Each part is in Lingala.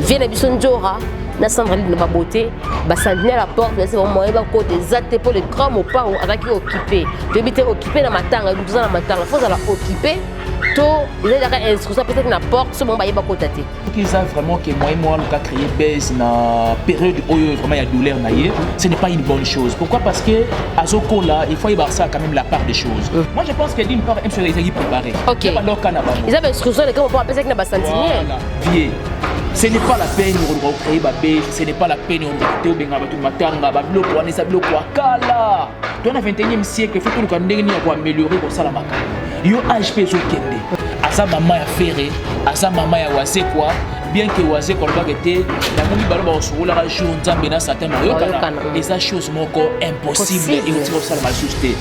viens à Bisonjora. Na Sandra Line va beauté, bah ça venait à la porte, mais c'est vraiment un côté exact pour les grands mots pas avec qui occupé. Tu habites occupé dans ma tanga, nous faisons la matin, la fois à la occupé. Toi, il y a des instructions peut-être la porte, ce moment il va côté. Ils savent vraiment que moi le cas créé baisse na période où vraiment il y a douleur naïe, ce n'est pas une bonne chose. Pourquoi? Parce que à ce là, il faut y avoir ça quand même la part des choses. Moi je pense que d'une part, M. Rézagui préparé. Ok. Ils avaient instruction, les gars, on peut appeler ça que n'a pas senti. Voilà. Ce n'est pas la peine de créer babé, ce n'est pas la peine de créer tout matanga, bablo pour aller sablo pour kala. Dans le 21e siècle, il faut que nous puissions améliorer pour ça la maca. Yo HP zo kende. À sa maman a ferré, à sa maman a wasé quoi. Bien que wasé qu'on va guetter, la momie balo sur la jour nzambe na certain moyo kana. Et ça chose moko impossible et on tire ça la malsouté.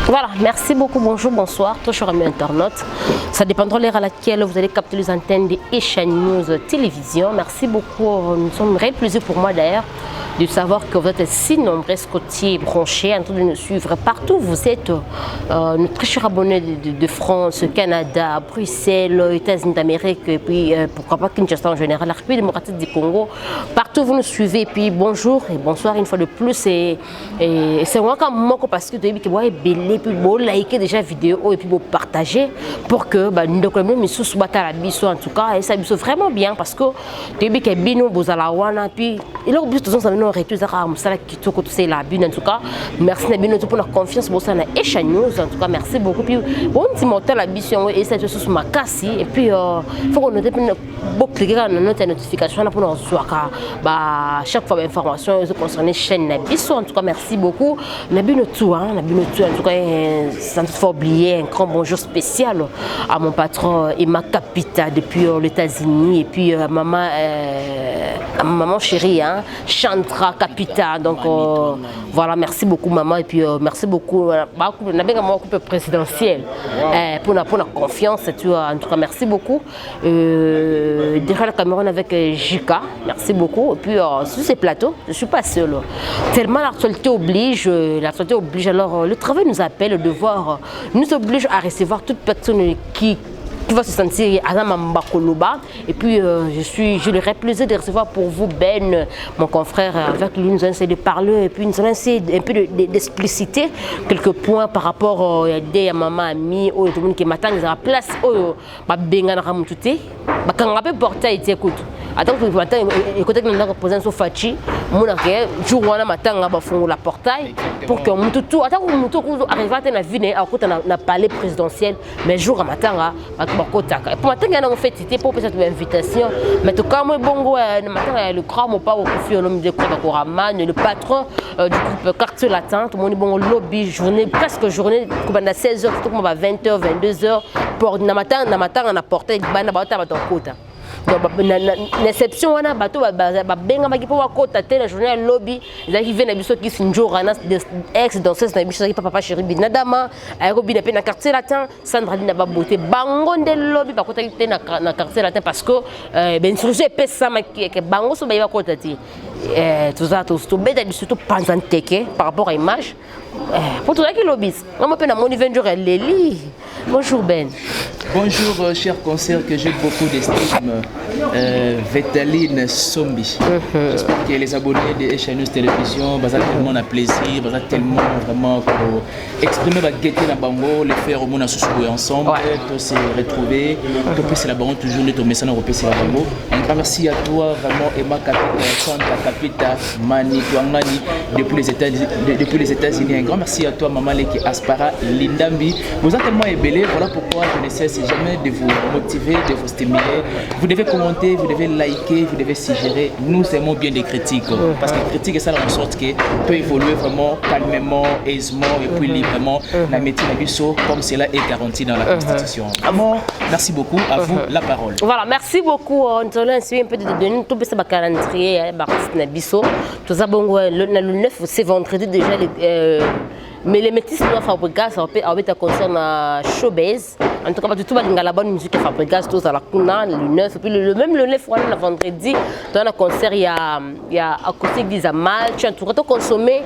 Voilà, merci beaucoup, bonjour, bonsoir, toujours amis internautes. Ça dépendra de l'heure à laquelle vous allez capter les antennes de Esha News Télévision. Merci beaucoup, nous sommes un réel plaisir pour moi d'ailleurs de savoir que vous êtes si nombreux côtiers branchés en train de nous suivre partout où vous êtes. Nos très chers abonnés de France, Canada, Bruxelles, États-Unis d'Amérique, et puis pourquoi pas Kinshasa en général, la République démocratique du Congo. Partout où vous nous suivez, et puis bonjour et bonsoir une fois de plus. Et c'est vraiment comme moi parce que vous avez belé, puis vous likez déjà la vidéo et puis vous partagez pour que nous en tout cas, et ça me vraiment bien parce que vous avez que bino bozalawana, puis il a oublié tout ça. En tout cas, merci pour la confiance pour Esha News. En tout cas, merci beaucoup. Puis, bon, petit mortel ambition et cette chose ma casse. Et puis, il faut qu'on note cliquer dans notre notification pour nous voir chaque fois information concernant chaîne Nabiso. En tout cas, merci beaucoup. Nabino tout, en tout cas, sans faut oublier un grand bonjour spécial à mon patron Emma Capita depuis les États-Unis et puis maman chérie, Chantra Capita. Donc voilà, merci beaucoup maman et puis merci beaucoup on a bien un couple présidentiel pour la confiance. En tout cas, merci beaucoup. Derrière la caméra avec Jika, merci beaucoup. Et puis sur ces plateaux, je ne suis pas seule. Tellement l'actualité oblige, alors le travail nous appelle, le devoir nous oblige à recevoir toute personne qui va se sentir à Mambakoloba. Et puis je l'aurais plaisir de recevoir pour vous Ben, mon confrère. Avec lui nous allons essayer de parler et puis nous allons essayer un peu d'expliciter quelques points par rapport à des maman ami ou tout le monde qui m'attend à la place où benga na ramutute quand on peut porter et écoute attends que matin écoutez que nous avons posé sur Fachi mon jour on a matin on va faire la portail pour que on tout attends que on arrive à la vie à palais présidentiel mais jour à matin pour matin on fait c'était pour cette invitation mais tout cas moi bongo le matin le grand mon pas au confier l'homme de Koraman le patron du groupe Quartier Latin tout le monde bon lobby journée presque journée comme à 16h tout comme à 20h 22h pour na matin on a porté bana bata bato kota donc l'exception on a bato benga maki pour kota te la journée lobby ils arrivent na biso qui sinjora na ex danseuse na biso qui papa chéri binadama aérobi na pe na Quartier Latin Sandra Line ba beauté bango de lobby ba kota te na Quartier Latin parce que ben surtout pesa maki que bango so ba ba kota te tout ça tout bête surtout pendant teke par rapport à image pour tout ça qui lobby on m'appelle mon event Leli. Bonjour Ben. Bonjour cher concert que j'ai beaucoup d'estime, Vétaline Sombi. J'espère que les abonnés de Esha News Télévision vont tellement un plaisir, vont tellement vraiment pour exprimer la gaieté dans Bango, le faire au monde à se souder ensemble, tous se retrouver, tous se la Bango toujours les tomber ça dans le la Bango. Un grand merci à toi vraiment Emma Capita, Santa Capita, Mani, Tuangani depuis les États-Unis. Un grand merci à toi Maman Leki Aspara, Lindambi. Vous êtes tellement ébellés, voilà pourquoi je ne cesse jamais de vous motiver, de vous stimuler. Vous devez commenter, vous devez liker, vous devez suggérer. Nous aimons bien des critiques parce que les critiques ça en sorte que peut évoluer vraiment calmement, aisément et puis librement. La métier comme cela est garanti dans la Constitution. Vraiment, merci beaucoup. À vous la parole. Voilà, merci beaucoup. On te lance un peu de donner tout ce calendrier, tout ça bon le 9 c'est vendredi déjà mais les métis noirs Fabregas ça peut concerne showbiz en tout cas tout va dans la bonne musique Fabregas tout ça la kuna le 9 et puis même le 9 on a vendredi dans un concert il y a acoustique des amal tu as tout consommer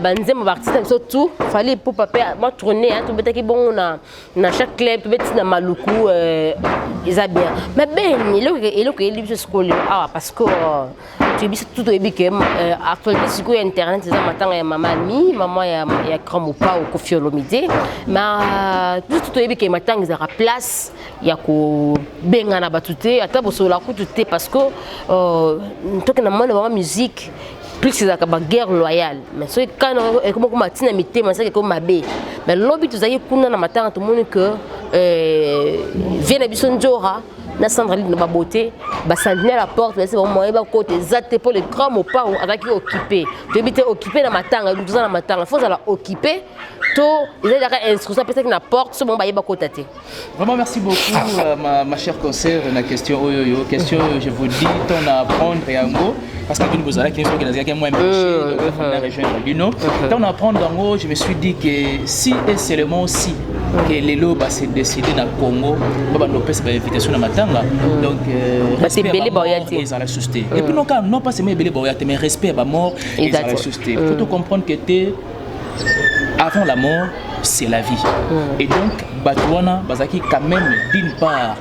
banzemo artiste surtout fallait pour papa moi tourner hein tout peut être bon na chaque club peut être na maluku ils a bien mais ben il est que il scolaire ah parce que tu bis tout est bien actuellement sur internet ça matin ya maman ya grand mopa au Koffi Olomide mais tout est bien matin ils a place ya ko benga na batute ata bosola ku tout parce que to que na mona musique plus c'est la guerre loyale mais c'est quand comme matina mité mais c'est comme mabe mais lobby tout ça y kuna na matin tout le monde que vient bison Jora na Sandrine na beauté ba sentinelle la porte c'est bon moi ba côté zate pour les grands mots pas avec occupé tu habiter occupé na matanga tout ça na matanga faut ça occuper to ils ont instruction peut-être que na porte c'est bon ba yeba côté. Vraiment merci beaucoup ma chère concert na question question je vous dis on a apprendre yango parce que nous allons qui est moins empêché on a rejoindre Lino on apprendre yango je me suis dit que si et seulement si que les lobes s'est décidé dans Congo ba nopé cette invitation na matanga donc respect ils ont la société et puis non pas seulement belé boyate mais respect ba mort ils ont la société faut tout comprendre que t'es avant la mort c'est la vie et donc batouana bazaki quand même d'une part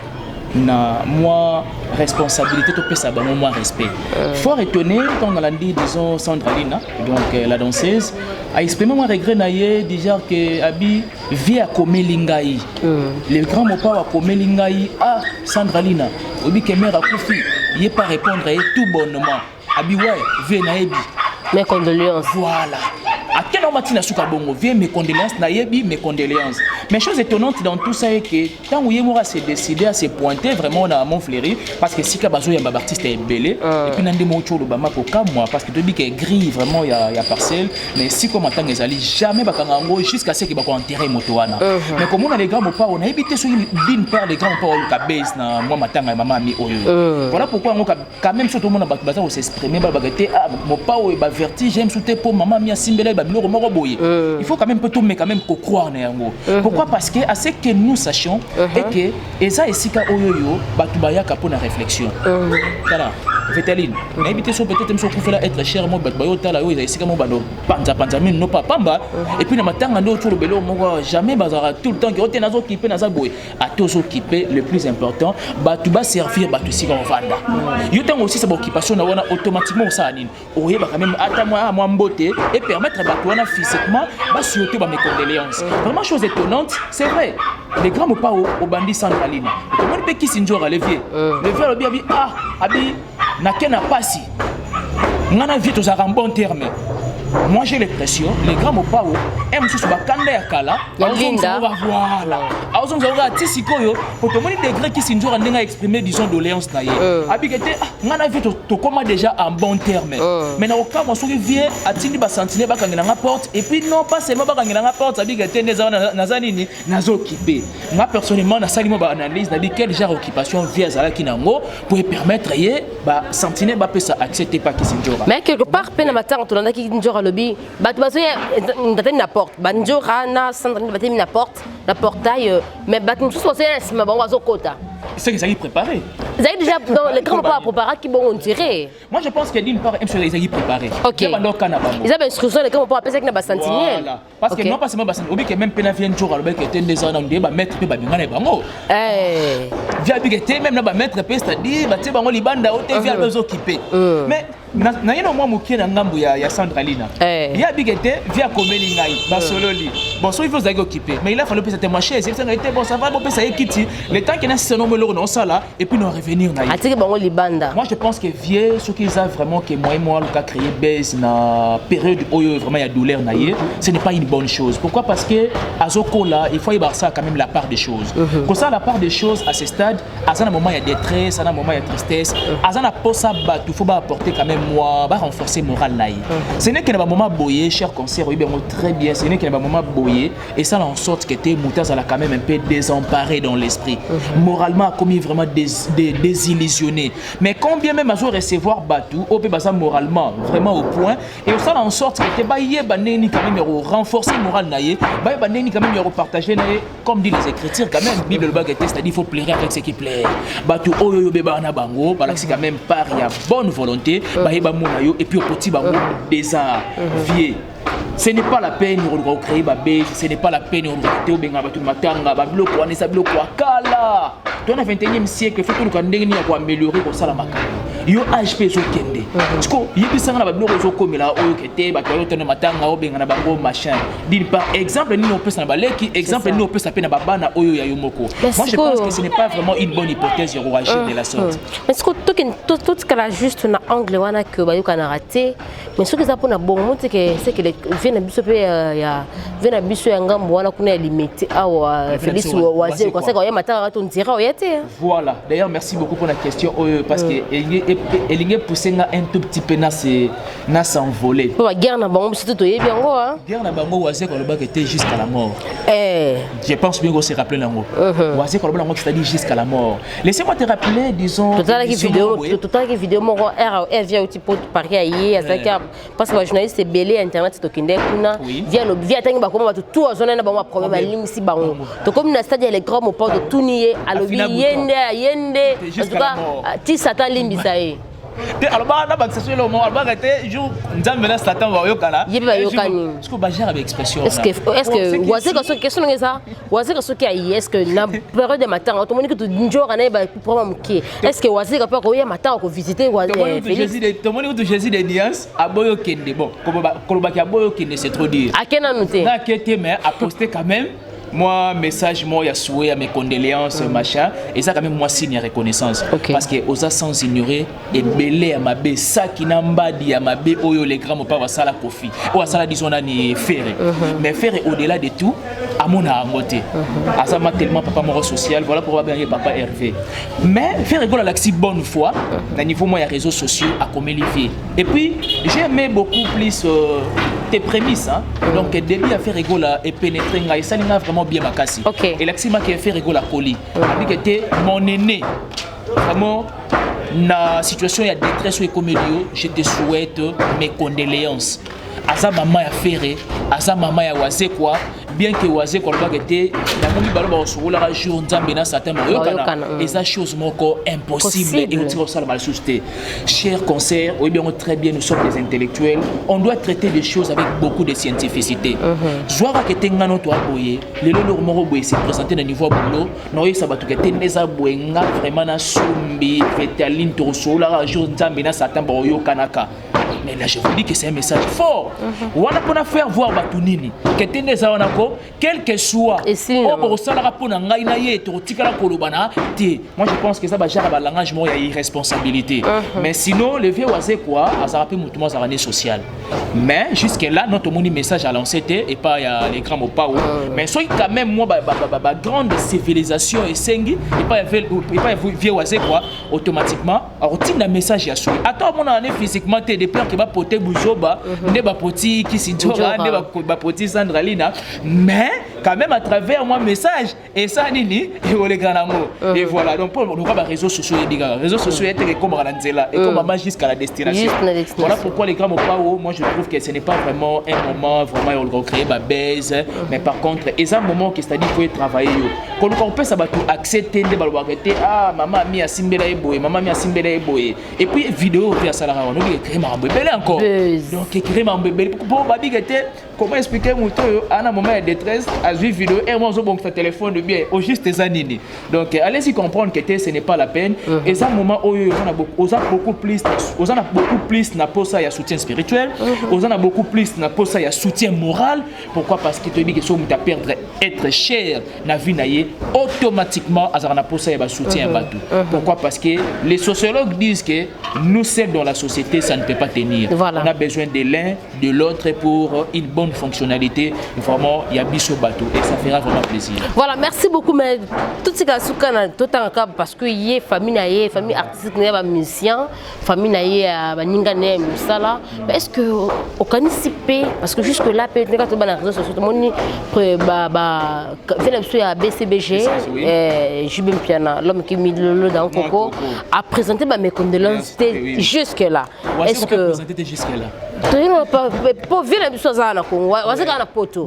na moi responsabilité to pesa ba moi respect fort étonné quand on a dit disons Sandralina donc la danseuse a exprimé mon regret naie déjà que abi via komelingai le grand mopa wa komelingai ah Sandralina obi que mère a kufi il est pas répondre tout bonnement abi ouais vient naebi mes condoléances voilà à quel moment tu n'as su bongo viens mes condoléances naebi mes condoléances mais chose étonnante dans tout ça est que quand Oyemora s'est décidé à se pointer vraiment dans Montfleury parce que si Kabazo yamba artiste est belé et puis nande mo cholo bama ko moi parce que tu dis que gris vraiment il y a parcelle mais si comme attend les ali jamais bakangango jusqu'à ce que bako enterrer motoana mais comme on a les grands mopa on a évité sur d'une part les grands mopa au kabase na moi matanga maman mi oyo voilà pourquoi on quand même surtout mon baza s'exprimer bagate ah mopa o ba vertige j'aime souter pour maman mi asimbele ba biloko moko boye il faut quand même peut tout mais quand même ko croire na yango pourquoi parce que à ce que nous sachions et que eza esika oyoyo batubaya kapo na réflexion voilà Vétaline na éviter so peut-être me kufela être cher mo batbayo tala yo eza esika mo bando panza min no pas pamba et puis na matanga ndo tolo belo mo jamais bazara tout le temps que ote nazo kiper naza boy a tozo kiper le plus important batuba servir batu sika vanda yo tango aussi sa occupation na wana automatiquement ça anine oyeba quand même ata moi mbote et permettre batu wana physiquement ba surtout ba mes condoléances vraiment chose étonnante c'est vrai les grands mopa au bandit Sandraline comment peut qui sinjora levier levier abi ah abi na kena pasi ngana vie to za bon terme moi j'ai l'impression les grands mopa aiment sous bakanda ya kala voilà azon za tisi koyo pour tout monde degré qui sinjora ndenga exprimer disons doléance na ye abi kete ngana vie to comment déjà en bon terme mais na aucun moment soki vie atindi ba sentinelle ba kangela nga porte et puis non pas seulement ba kangela nga porte abi kete neza na zanini nazo occupé moi personnellement na salimo ba analyse na dit quel genre occupation vie azala kinango pour permettre ye ba sentinelle ba peut ça accepter pas qui sinjora mais quelque part pena matin on a qui sinjora lobby batu baso ndate na porte banjora na Sandrine batemi na porte la portail mais batu tous c'est ma bango azokota c'est que ça y préparé vous avez déjà dans les grands pas préparé qui bon on dirait moi je pense que d'une part ils ont préparé OK ils avaient instruction les grands pas penser que na sentinelle voilà parce que non pas seulement basan obi que même pena vient jour alors que était des ans on ba mettre pe ba bingana bango via bigete même na ba mettre pe c'est-à-dire ba te bango libanda o te via les occuper mais na yeno moi mokie na ngambu ya Sandralina ya bigete via komeli ngai ba sololi bon so il faut zago occuper mais il a fallu peut-être ma chaise ça était bon ça va bon ça ekiti le temps que na c'est non non ça là et puis nous revenir na atiki bango libanda moi je pense que vieux ce qu'ils a vraiment que moi le cas créer baisse na période où vraiment il y a douleur na yé ce n'est pas une bonne chose pourquoi parce que azoko là il faut y voir ça quand même la part des choses comme ça la part des choses à ce stade à un moment il y a détresse à un moment il y a tristesse à un posa il faut pas apporter quand même moi va renforcer moral naïe. Ce n'est qu'un moment boyé, cher concert, oui bien très bien, ce n'est qu'un moment boyé et ça en sorte que tes moutaz a quand même un peu désemparé dans l'esprit. Moralement commis vraiment désillusionné. Mais combien même à recevoir Batou, au peut moralement vraiment au point et ça en sorte que tes baillé banéni quand même renforcer moral naïe, banéni quand même partager comme dit les Écritures quand même Bible le baguette c'est-à-dire il faut plaire avec ce qui plaît. Batou oyo beba na bango, balaxi quand même par il y a bonne volonté, baïba monayo et puis au petit bango des arts vieux. Ce n'est pas la peine de créer babé, ce n'est pas la peine de créer benga batu matanga, bablo ko anesa blo ko kala. Dans le 21e siècle, il faut que nous pour améliorer pour ça la maka. Yo HP zo kende. Parce que yebisa na bablo zo komela oyo kete ba ko tone matanga o benga na bango machin. D'une part exemple ni on peut ça baleki, exemple ni on peut ça pe na babana oyo ya yomoko. Moi je pense que ce n'est pas vraiment une bonne hypothèse de réagir de la sorte. Mais ce que tout ce qu'elle a juste un angle wana que ba yo kana raté, mais ce que ça pour na bon c'est que les vient biso pe ya vient biso ya ngambo wana kuna limité awa Félix Oazé ko ça ko ya matanga to ndira o yete. Voilà, d'ailleurs merci beaucoup pour la question parce que elle est poussé un tout petit peu na s'envoler. Pour la guerre na bango c'est tout yebi yango hein. Guerre na bango Oazé ko le bak était jusqu'à la mort. Je pense bien qu'on se rappelle nango. Oazé ko le bak c'est-à-dire jusqu'à la mort. Laissez-moi te rappeler disons total qui vidéo mon R via au type Paris aïe parce que le journaliste est belé internet to kinde kuna via tangi ba koma ba tout zone na ba ma problème ba limisi bango. To comme na stade les grands mo pas de tout nier alobi yende en tout cas ti satan limbisa e. Alors bah na ba c'est le moment ba était jour nzambe na satan va yokala. Yeba yokani. Est-ce que ba gère avec expression est-ce que voici que ce question ngeza voici que ce qui a est-ce que na période de matin tout le monde que tu njora na ba problème qui est-ce que voici que pas ko ya matin ko visiter voici tout le monde que Jésus des nuances a boyo kende bon ko ba ki a boyo kende c'est trop dire. A kena noté. Na kete mais a posté quand même. Moi, message, moi, il y a souhait à mes condoléances, machin. Et ça, quand même, moi, signe à reconnaissance. Parce que, aux sans ignorer, et belé à ma bé, ça qui n'a pas dit à ma bé, oyo les grands, pas ça la coffee. Ou à ça la disons, on a ni ferré. Mais ferré, au-delà de tout, à mon argoté. À ça, m'a tellement papa mort social, voilà pourquoi bien papa Hervé. Mais, faire rigolo à l'axi bonne fois, à niveau, moi, il y a réseaux sociaux à comme les filles. Et puis, j'ai aimé beaucoup plus tes prémices. Hein? Donc, début à faire rigolo et pénétrer, et ça, il y a vraiment bien ma casse. Et l'axima qui a fait rigolo à colis. Il était mon aîné. Vraiment, na situation il y a détresse ou comédio, je te souhaite mes condoléances. À sa maman a ferré, à sa maman a oisé quoi. Bien que oisé quoi le était, la momie balo sur la jour nzambe na certain et ça chose moko impossible et on tire ça la malsouté. Cher concert, oui bien très bien nous sommes des intellectuels, on doit traiter des choses avec beaucoup de scientificité. Joara que tengano to aboyer, le lolo moro boye se présenter au niveau boulot, no ça ba to que teneza boyenga vraiment na sombi vétaline to sur la jour nzambe na certain boyo kanaka. Mais là je vous dis que c'est un message fort. On a pour faire voir batunini que teneza onako quel que soit au salara pour ngai na ye to tikala kolobana ti. Moi je pense que ça va gérer ba langage mo ya irresponsabilité. Mais sinon le vieux oisé quoi ça rappelle mutumo ça année sociale. Mais jusque là notre moni message à lancer et pas à l'écran au pas mais soit quand même moi ba grande civilisation et sengi et pas vieux oisé quoi automatiquement alors tin message ya soi. Attends mon année physiquement des peurs qui va porter boujoba ne ba poti qui si dora ne ba poti Sandralina mais quand même à travers moi message et ça nini et les grands amours et voilà donc pour nous les réseaux sociaux les réseaux sociaux étaient comme Ranzela et comme maman jusqu'à la destination. Voilà pourquoi les grands mots moi je trouve que ce n'est pas vraiment un moment vraiment on créer ma baise mais par contre c'est un moment qui c'est-à-dire faut travailler quand on peut ça va tout accepter de balouarité ah maman mi a simbela eboye maman mi a simbela eboye et puis vidéo via ça là on dit créer ma bébé encore donc créer ma bébé pour babi était comment expliquer mon à un moment de détresse à vivre vidéo et moi je bon téléphone de bien au juste des années donc allez-y comprendre que ce n'est pas la peine et ça moment où on a beaucoup plus na posa ya soutien spirituel on a beaucoup plus na posa ya soutien moral pourquoi parce que tu dis que si on t'a perdre être cher na vie naie automatiquement azana posa ya soutien batou pourquoi parce que les sociologues disent que nous seuls dans la société ça ne peut pas tenir on a besoin de l'un de l'autre pour une bonne une fonctionnalité, vraiment, il y a biso bateau et ça fera vraiment plaisir. Voilà, merci beaucoup. Mais tout ce qui est tout en cas parce que y a famille artistique, y a musicien, famille y a ningane musala. Est-ce que au canicipe parce que jusque là peut-être quand on a réseaux sociaux tout le monde vient à BCBG Jubin Piana, l'homme qui mit le dans Coco a présenté mes condoléances jusque là. Est-ce que présenter jusque là? Pour venir sur ça na Congo, on va na poto.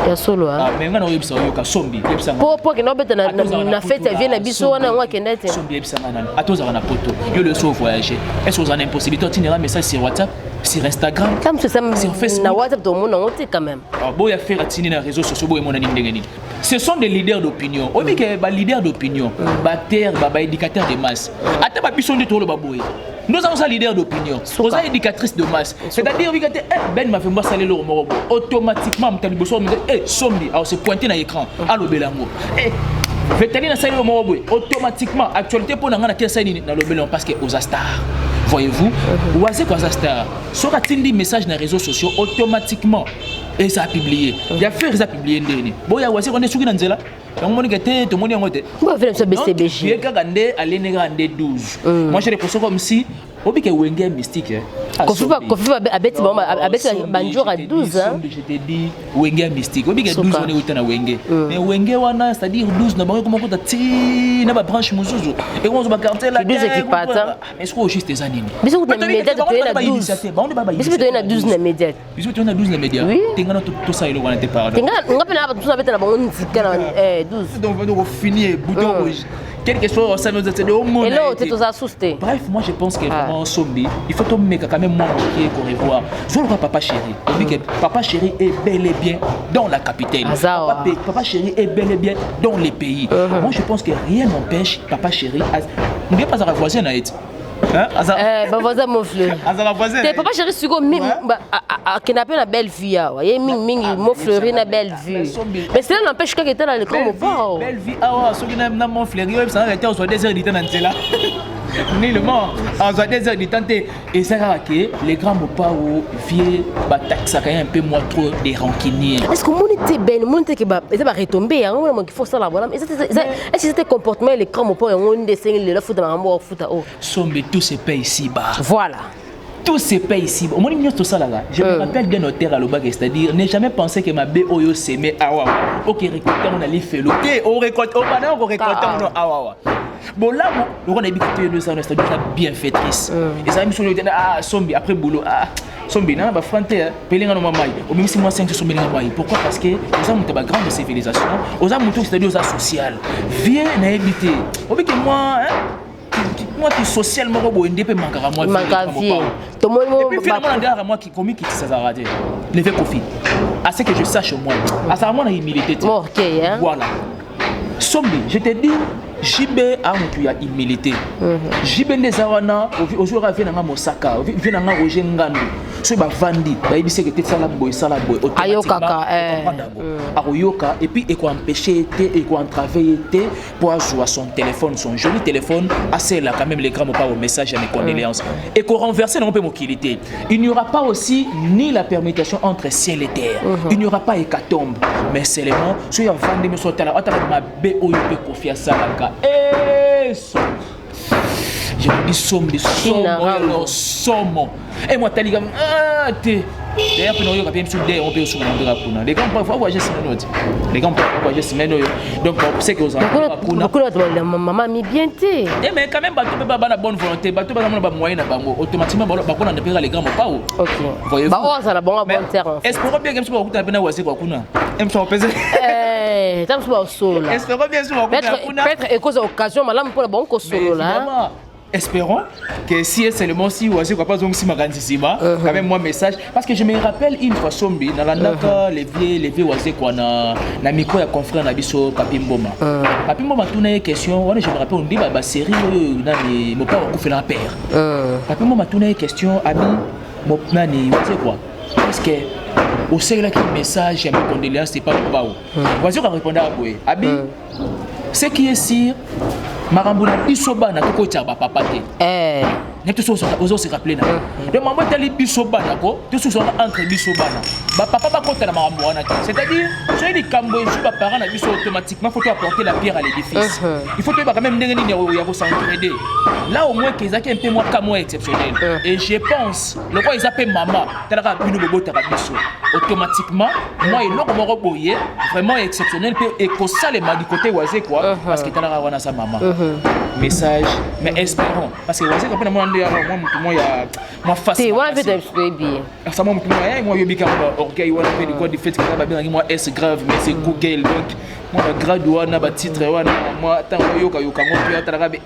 Ya solo ah mais ngana oyebisa oyoka sombi yebisa po ke no beta na fête vient na biso wana ngwa kendete sombi yebisa ngana atoza na poto yo le so voyager est-ce que vous en avez impossibilité de un message sur WhatsApp sur Instagram comme ça sur Facebook na WhatsApp tout le monde on quand même ah bon ya faire atini na réseaux sociaux bo emona ndengeni ce sont des leaders d'opinion obi ke ba leader d'opinion ba terre ba éducateur de masse ata ba biso ndi tolo ba boye. Nous avons un leader d'opinion, nous avons éducatrice de masse. C'est-à-dire que Ben m'a fait moi saler le mot automatiquement, Sombi, alors c'est pointé dans l'écran, allo Belango. Vétaline a salé le mot automatiquement, actualité pour n'en avoir salé dans le Belango parce que aux stars. Voyez-vous, ou à ce qu'aux stars, sera-t-il des messages dans les réseaux sociaux automatiquement et ça a publié. Il y a fait ça publié ndeni. Bon ya wasi on est sur Nanzela. On m'a dit que tout le monde est en mode. Pourquoi faire ce BCBG? Bien qu'agandé aller négander 12. Moi j'ai l'impression comme si obi que Wenger mystique. Kofi abeti banjour à 12 hein. Je t'ai dit Wenger mystique. Obi que 12 on est autant à Wenger. Mais Wenger wana c'est-à-dire 12 na bango comment ko ti na ba branche muzuzu. Et on se ba quartier là. 12 équipes pas. Est-ce que juste des années? Biso ko na média de 12. Biso ko na 12 na média. Biso ko na 12 na média. Tenga tout ça il wana te parler. Tenga ngapena ba tout ça beta na bango nzika na 12. Donc on finit bouton rouge. Quelque chose ça nous a au monde. Et là tu t'as assusté. Bref, moi je pense que vraiment Sombi, il faut tomber quand même moi qui est qu'on revoit. Je vois papa chéri. On dit que papa chéri est bel et bien dans la capitale. Papa chéri est bel et bien dans les pays. Moi je pense que rien n'empêche papa chéri on n'est pas à voisin na été. Bah voisin mon fleur. Papa chéri suko qui n'a pas une belle vie il ming mon fleur une belle vie. Mais cela n'empêche que était dans le camp ou pas. Belle vie ceux qui n'aiment mon fleur ça arrêter on soit des heures d'être dans là. Nullement, on soit des heures d'être et ça que les grands mots vieux ça quand même un peu moins trop des rancuniers. Est-ce que mon était ben mon était que ça va retomber hein il faut ça là voilà. Est-ce que c'était comportement les grands mots on dessin le foot dans un foot oh. Sombe tout se paye ici bas. Voilà. Tout se paye ici. Au moins, tout ça là. Je me rappelle d'un notaire à l'Obac, c'est-à-dire, n'ai jamais pensé que ma BOYO s'aimait awa. Ok, récolter, on allait faire l'eau. On récolte, on récolte, on awa. Bon, là, on a habitué de ça, c'est-à-dire bienfaitrice. Et ça, je me suis dit, ah, Sombi, après boulot, ah, Sombi, non, bah, franté, Pélinga no Mamaï. Au même si moi, 5 Sombi Mamaï. Pourquoi? Parce que nous avons une grande civilisation, nous avons tout, c'est-à-dire, aux social. Viens, n'a habité. Au même que moi, hein. Moi qui socialement robo ndp mangara moi tout le monde et puis finalement derrière moi qui commis qui ça a raté lever profit à ce que je sache moi à ça moi la humilité OK hein voilà Sombi je te dis JB a mutu ya humilité JB nezawana aujourd'hui vient na Mosaka vient na Roger Ngandu so ba vandi ba yebise que te sala boy ayokaka ayoka et puis et ko empêcher et ko entraver pour jouer son téléphone son joli téléphone assez là quand même les grands pas au message à mes condoléances et ko renverser non peut mobilité il n'y aura pas aussi ni la permutation entre ciel et terre il n'y aura pas hécatombe mais seulement so ya vandi me so tala ma be o peut confier ça là je me dis somme et moi t'as dit d'ailleurs pour nous on peut sur les gars parfois voyager semaine les gars parfois voyager semaine donc c'est que maman mi bien té mais quand même bateau pas la bonne volonté bateau pas na moyen na bango automatiquement ba ko na pera les grands pas OK voyez ba on ça la bon terre espérons bien que on peut na wase kwa kuna ça pèse tant que au sol espérons bien sur peut-être et cause occasion malam pour la bon ko solo là. Espérons que si seulement si ou si pas donc si magandissima quand même moi message parce que je me rappelle une fois Sombi dans la naka les vieux oisé quoi na micro ya confrère na biso Papimboma tout na question je me rappelle on dit ba série na ni mo pas ko fait la père Papimboma tout na question ami mo nani oisé quoi parce que au sait là qui message et mes condoléances c'est pas pas oisé va répondre à quoi abi ce qui est sûr Marambuna biso bana koko tya ba papa te ne tous se rappeler na de maman tali biso bana ko tous sont entre biso bana ba papa ba kota na mambo wana c'est-à-dire chez les cambo et ba parents na biso automatiquement faut apporter la pierre à l'édifice il faut que quand même ndenge ni ya ko s'entraider là au moins qu'ils ont un peu moins comme moi exceptionnel et je pense le quoi ils appellent maman talaka bino bobo tarabiso automatiquement moi et l'autre moko boye vraiment exceptionnel et que ça les ma du côté oisé quoi parce que talaka wana sa maman message mais espérons parce que oisé quand moi moi ya moi face c'est ouais peut être bien ça moi moi yo bika orgueil wana fait du quoi du fait que ça va bien moi est grave mais c'est Google donc moi grade wana ba titre wana moi tant yoka yoka ngo pia talaka be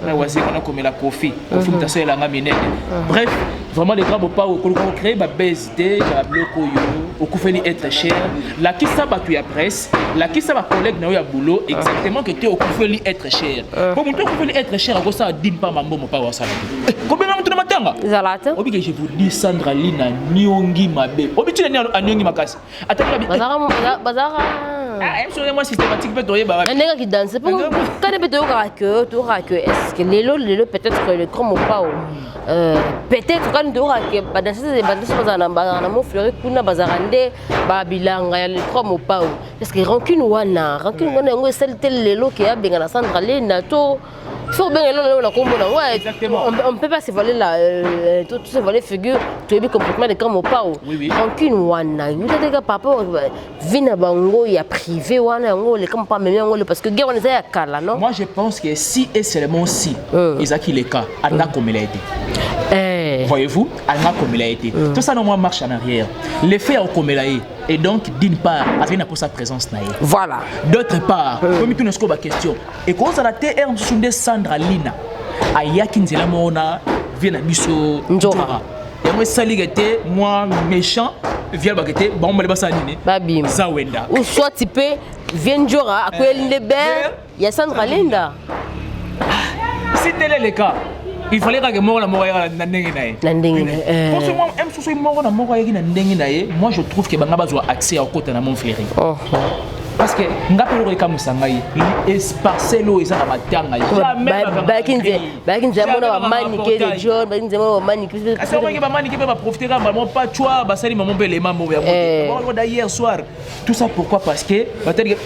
na oisé kana comme la coffee coffee ta c'est la ngamine bref vraiment les grands pas au créer ba BSD ya bloko yo au kufeli être cher la qui ça ba tu ya presse la qui ça ba collègue na yo ya boulot exactement que tu au kufeli être cher pour mon kufeli être cher à ça dim pas mambo mo pas wa ça combien na mutu matanga zalata obi que je vous dis Sandra Lina Nyongi mabe obi tu na Nyongi makasi ataka bazara moi systématique peut toyer ba ndenga qui danse pour quand peut que est-ce que lelo peut-être que le grand pas peut-être quand tu auras que ba danser des bandes bazana na mo fleurir kuna bazarande ba bilanga ya le grand pas est-ce que rancune wana ngo celle tel lelo qui a benga na Sandra Lina to faut bien ouais on peut pas se voler là tout se voler figure tu es complètement des grands pas rancune wana nous des gars papa vina bango ya privé wana ngo les comme pas même ngo parce que guerre on est à kala non moi je pense que si et seulement si Isaki les cas Anna comme il a été voyez-vous Anna comme il a été tout ça non moi marche en arrière les faits ont comme il a été et donc d'une part rien pour sa présence naïe voilà d'autre part comme tout nous question et quand ça la TR sunde Sandra Lina ayaki nzela mona vient na biso njora et moi saligete moi méchant vient bagete bon me basa nini babim zawenda ou soit tu peux vient njora à quoi Lebert il y a Sandra Lina si tel est le cas il fallait que moi la mort na ndenge nae pour ce moi même sous mort na mort na ndenge nae moi je trouve que banga bazwa accès au côté na mon fléri parce que ngapelo ko kamusanga yi esparcelo eza na matanga jamais bakinze mona wa manike de John bakinze mona wa manike asa ko ba manike ba profiter maman pas toi ba sali maman bele maman ya bon d'ailleurs soir tout ça pourquoi parce que ba te dire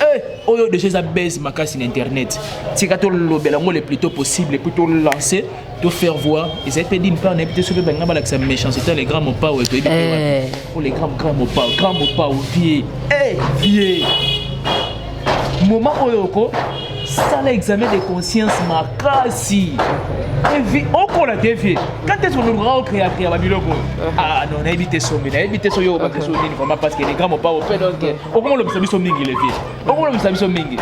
oyo de chez abès makasi na internet si ka to lobela ngo le plus tôt possible plutôt lancer de faire voir ils étaient d'une part n'habiter sur le banga balak sa méchanceté les grands mots pas pour les grands mots pas vieux vieux moment oyoko ça l'examen de conscience makasi et encore la dévier quand est-ce qu'on aura créé à biloko non on a évité so yo parce que so ni vraiment parce que les grands mots pas au fait donc au comment le service mingi les vieux au comment le service mingi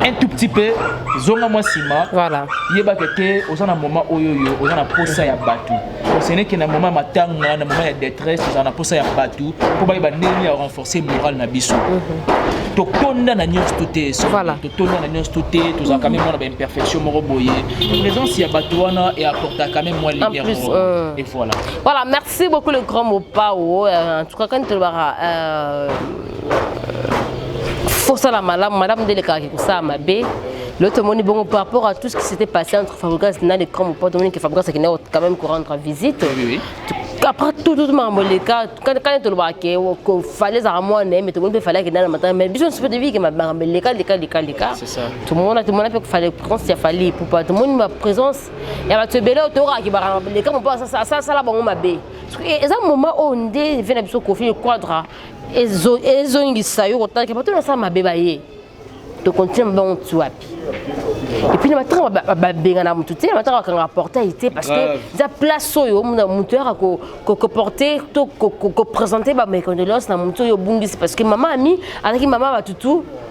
un tout petit peu zonga moi sima voilà yeba kete osana moment oyoyo osana posa ya batu ce n'est que na moment matanga na moment ya détresse osana posa ya batu pour ba neni à renforcer moral na biso to tonda na nyos touté voilà to tonda na nyos touté tous en quand même on a imperfection moro boyer présence ya batu wana et apporter quand même moins lumière et voilà merci beaucoup le grand mot Pao en tout cas quand tu vas faut ça la madame de l'écart qui ça m'a bé l'autre monde bon par rapport à tout ce qui s'était passé entre Fabregas et les grands pas Dominique Fabregas qui n'est quand même pour rendre visite après tout le cas quand tu le vois qu'il fallait à moi mais tout le monde fallait que dans le matin mais bien sûr de vie que les cas c'est ça tout le monde a fait qu'il fallait prendre il fallait pour pas tout le monde ma présence il y a te belé autour qui va les gars ça là bon m'a bé et ça moment où on dit vient à Kofi quadra ezo ingisa yo kotaka ke patona sa mabeba ye to continue bon tuapi et puis le matin ba benga na mutu te le matin ka rapporter été parce que za place yo muteur ko porter to ko présenter ba mes condoléances na mutu yo bungisi parce que maman ami avec maman ba tutu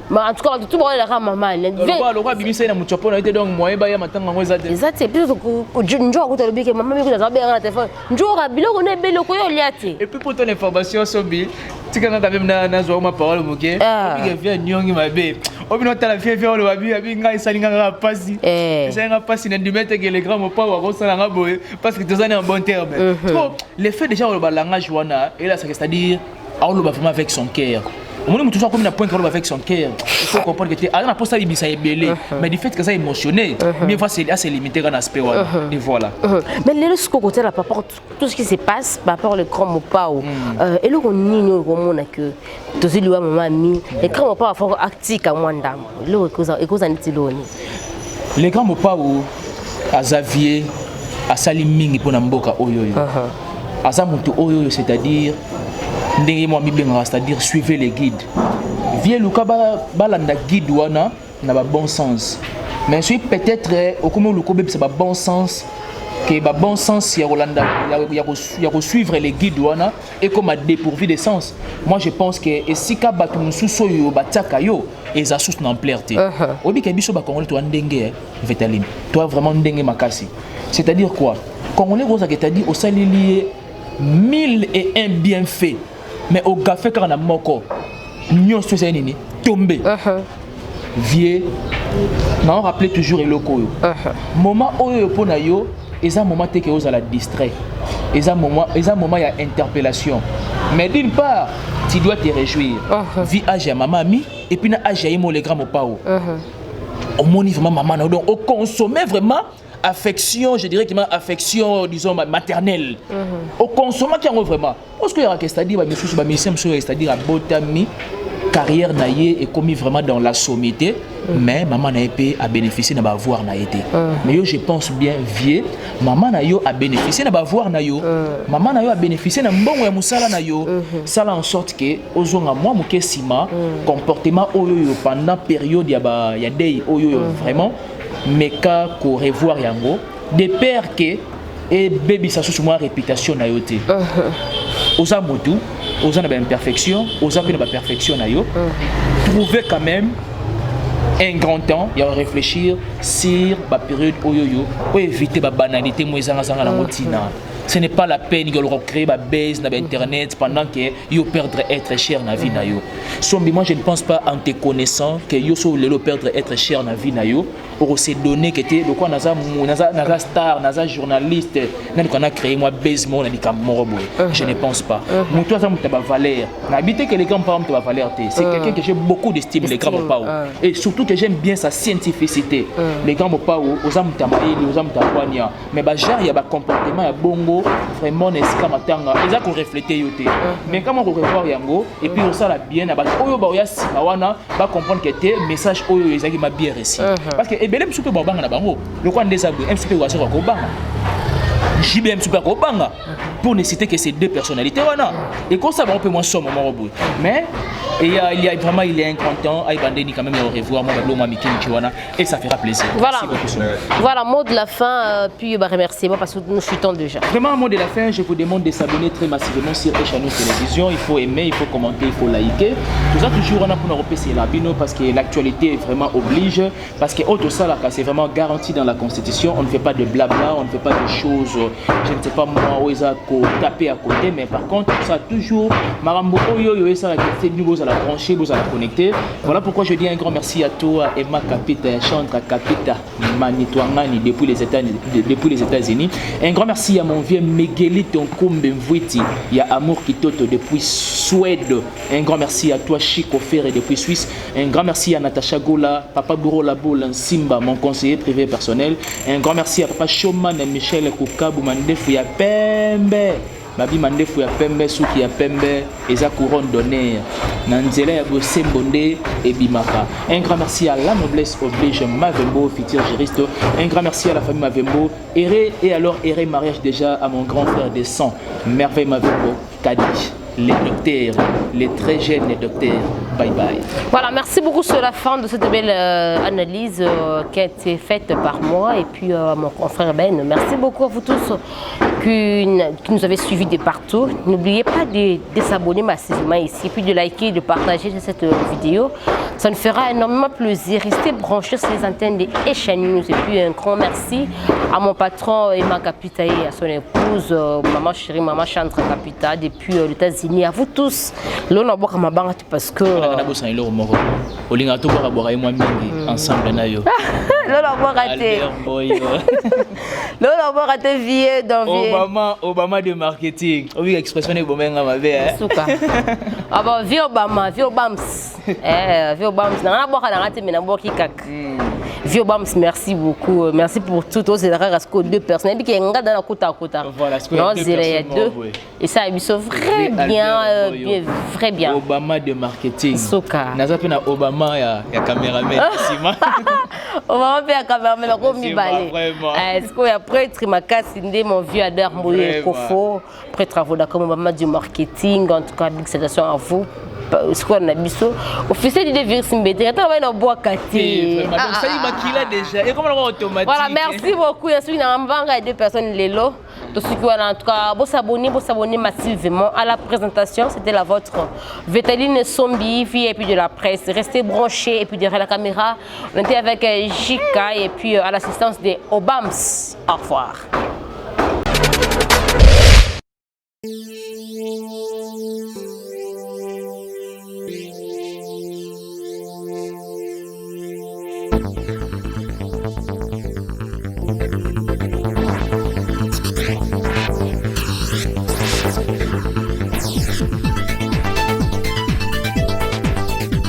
mais en tout cas tout bon la maman le roi bimisa na mutu pona été donc moyen ba ya matanga ngo za exact plus njo ko to bike maman mi ko za benga na téléphone njo ra biloko ne beloko yo liati et puis pour ton information sobi tika na même na zo ma parole moké obi vient nyongi mabe obi no tala fie le babi abi nga isalinga nga pasi isalinga pasi na dimete que les grands mo pas wa ça nga boye parce que tu es en bon terme trop les faits déjà le langage wana et là c'est-à-dire on le va vraiment avec son cœur On est toujours comme un point avec son cœur. Il faut comprendre que tu as pas ça belé, mais du fait que ça émotionné, mais c'est assez limité dans l'aspect et voilà. Mais les autres côté là par rapport tout ce qui se passe par rapport le grand Mopao et le on a que tous les lois maman mi et grand Mopao faut actique à moi ndam. Le cause les grands Mopao à Xavier à Saliming pour Namboka oyoyo. À Zamutu oyoyo c'est-à-dire c'est-à-dire suivez les guides. Viens Luka balanda guide wana na ba bon sens. Mais si peut-être au comment le kobe c'est ba bon sens que ba bon sens ya Rolanda ya suivre les guides wana et comme a dépourvu de sens. Moi je pense que et si ka batu mususo yo bataka yo et za sous n'ampleur té. Obi ke biso ba congolais to ndenge Vetaline. Toi vraiment ndenge makasi. C'est-à-dire quoi? Congolais rosa que t'a dit au salilier 1001 bienfaits. Mais au café quand on a moko, nous sommes tombés. Vieux, on rappelle toujours le locaux. Moment où on a yo, et un moment que vous allez distrait. Et un moment il y a interpellation. Mais d'une part, tu dois te réjouir. Vie âge à maman ami et puis na âge à imo les grands pao. Au moins vraiment maman donc au consommer vraiment affection, je dirais qu'il m'a affection, disons, maternelle. Au consommant qui en vraiment. Parce qu'il y a c'est-à-dire, c'est-à-dire à Botami, carrière naïe est commis vraiment dans la sommité, mais maman n'a pas bénéficié n'a voir n'a été. Mais yo, je pense bien vieux, maman n'a a bénéficié n'a voir n'a yo, maman n'a a bénéficié n'a bon ou musala n'a yo. Ça en sorte que aux on a moi mouké sima comportement oyo pendant période y a des oyo vraiment. Mais quand on revoir yango des pères que et baby ça sous moi réputation na yoté aux amoudou aux en imperfection aux en perfection na yo trouver quand même un grand temps il y a réfléchir sur la période oyoyo pour éviter la banalité moi zanga la motina. Ce n'est pas la peine de recréer ma base dans internet pendant que yo perdre être cher dans la vie na yo. Sombi moi je ne pense pas en te connaissant que yo so le perdre être cher dans la vie na yo pour se donner que tu de quoi naza star naza journaliste n'a qu'on a créé moi base moi na kamorobo. Je ne pense pas. Moi toi ça me ta valeur. N'habiter que les grands parents ta valeur c'est quelqu'un que j'ai beaucoup d'estime les grands pao et surtout que j'aime bien sa scientificité. Les grands pao aux âmes ta maïli aux âmes ta poignard mais ba genre il y a ba comportement ya bongo vraiment nesika matanga eza ko refléter yoté mais comment on revoir yango et puis on ça la bien na ba oyo ba ya sima wana ba comprendre que té message oyo ezaki ma bien réussi parce que ebele msupe ba banga na bango le quoi ndeza bu msupe wa soko ko banga JBM super ko banga pour ne citer que ces deux personnalités wana et comme ça on peut moins somme moment bout mais il y a vraiment il y a un grand temps à Ibandeni quand même au revoir moi Bablo Mami Kinchiwana et ça fera plaisir. Voilà mot de la fin puis remerciement parce que nous chutons déjà. Vraiment mot de la fin, je vous demande de s'abonner très massivement sur Echano Télévision, il faut aimer, il faut commenter, il faut liker. Tout ça toujours on a pour nous repasser la bino parce que l'actualité vraiment oblige parce que autre ça là c'est vraiment garanti dans la constitution, on ne fait pas de blabla, on ne fait pas de choses je ne sais pas moi où ils a taper à côté mais par contre ça toujours marambo oyo ça la vous à la brancher, vous à la connecter. Voilà pourquoi je dis un grand merci à toi Emma Capita, Chandra Capita, Manitouangani depuis les États-Unis. Un grand merci à mon vieux Migueli Tonkumbe Mvwiti, il y a Amour Kitoto depuis Suède. Un grand merci à toi Chico Ferre depuis Suisse. Un grand merci à Natacha Gola, Papa Bouro Laboul Simba, mon conseiller privé personnel. Un grand merci à Papa Choman et Michel Koukabu Mandefu ya Pembe. Babi Mandefu ya Pembe, Souki ya Pembe, Eza couronne d'honneur. Nanzela ya Bosembonde et Bimaka. Un grand merci à la noblesse oblige Mavembo, futur juriste. Un grand merci à la famille Mavembo. Et alors, mariage déjà à mon grand frère des sangs, Merveille Mavembo, Kadi. Les docteurs, les très jeunes docteurs. Bye bye. Voilà, merci beaucoup sur la fin de cette belle analyse qui a été faite par moi et puis mon confrère Ben. Merci beaucoup à vous tous qui nous avez suivis de partout. N'oubliez pas de s'abonner massivement ici, puis de liker, de partager cette vidéo. Ça nous fera énormément plaisir. Restez branchés sur les antennes des Esha News. Et puis un grand merci à mon patron Emma Kapita et à son épouse, maman chérie, maman Chandra Kapita, depuis les États-Unis. À vous tous. Là, on a beaucoup de banque parce que. Ensemble, là, on a raté. Là, on a raté vie dans Obama de marketing. Oui, expression est bonne, ma belle. Ah bon, vie Obama, vie Obams. Vie Obams. On a beaucoup raté, mais on a beaucoup kak. Vie Obams, merci beaucoup. Merci pour tout. C'est la rare deux personnes. Et puis qu'il y a un gars dans la côte à côte. Voilà, il y a deux. Et ça, ils sont très bien, très bien. Obama de marketing. Souka. Naza pena Obama ya caméraman. Obama fait la caméraman, mais comme il balait. Est-ce qu'il y a prêtre Makasi, mon vieux Adair Mouye Kofo, prêtre avocat comme Obama du marketing. En tout cas, big salutation à vous. Ce qu'on a biso officiel de virus mbété attends on va boire kati donc ça il maquille déjà et comment on automatique. Voilà, merci beaucoup. Je suis dans mbanga deux personnes lelo tout ce qui en tout cas vous s'abonner massivement à la présentation. C'était la vôtre Vétaline Sombi, VIP de la presse. Restez branchés et puis derrière la caméra on était avec Jika et puis à l'assistance des Obams. Au revoir.